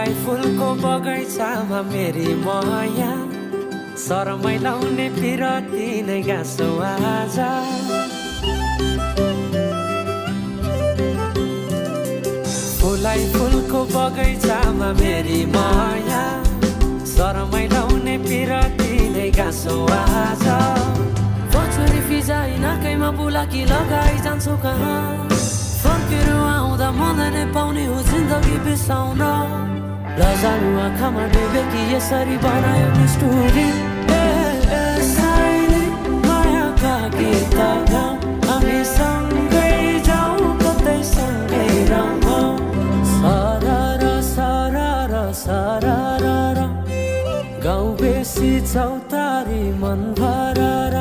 फुलाई फुलको बगैँचामा मेरी माया शरमै लाउने पिरती नै गाँसो आज फुलाई फुलको बगैँचामा मेरी माया शरमै लाउने पिरती नै गाँसो आज छोरी फिजाइ नाकैमा बुलाकी लगाइ जान्छौ कहाँ फर्केर आउँदा मनै पाउने हो जिन्दगी बिसाउन लजालु आँखामा डुबेकी यसरी बनायो नि स्टोरी साइली मायाका गीत गाउँ हामी सँगै जाउँ कतै सँगै रमाउँ सरर सरर सरर गाउँ बेसी चौतारी मन भरर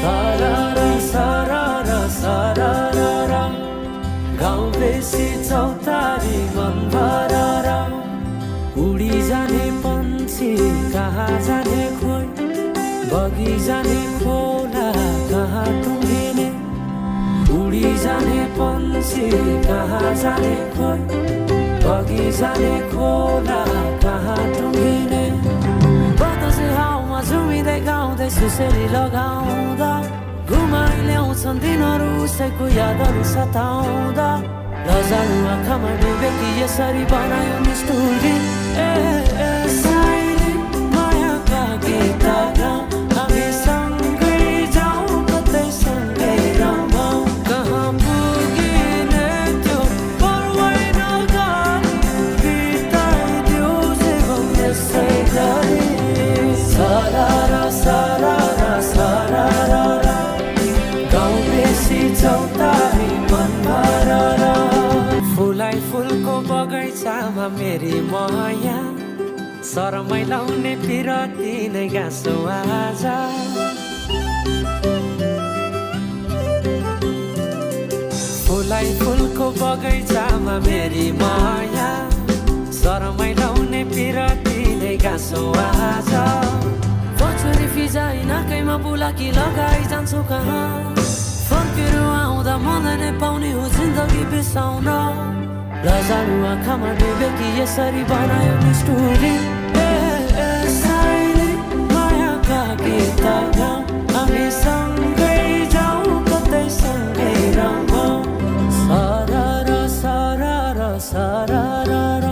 सरर सरर सरर गाउँ बेसी चौतारी मन भरर उडी जाने पन्छी कहाँ जाने खोइ बगी जाने खोला कहाँ टुङ्गिने उडी जाने पन्छी कहाँ जाने खोइ बगी जाने खोला कहाँ टुङ्गिने बतासे हाउमा झुमिँदै गाउँदै सुसेली लगाउँदा घुमाइ ल्याउँछन् दिनहरू उसैको यादहरू सताउँदा लजालु आँखामा डुबेकी यसरी बनायो नि स्टोरी साइली मायाका गीत गाउँ हामी सँगै जाउँ कतै सँगै रमाउँ कहाँ पुगिने त्यो पर्वै नगरी बिताइदियो जीवन यसै गरी सरर सरर सरर गाउँ बेसी चौतारी मन भरर फुलाई फुलको बगैँचामा मेरी माया शरमै लाउने पिरती नै गाँसो आज फुलाई फुलको बगैँचामा मेरी माया शरमै लाउने पिरती नै गाँसो आज छोरी फिजाइ नाकैमा बुलाकी लगाइ जान्छौ कहाँ फर्केर आउँदा मनै पाउने हो जिन्दगी बिसाउन लजालु आँखामा डुबेकी यसरी बनायो नि स्टोरी साइली मायाका गीत गाउँ हामी सँगै जाउँ कतै सँगै रमाउँ सरर सरर सरर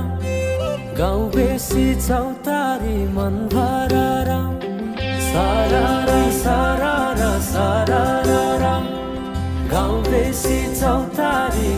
गाउँ बेसी चौतारी मन भरर सरर सरर सरर गाउँ बेसी चौतारी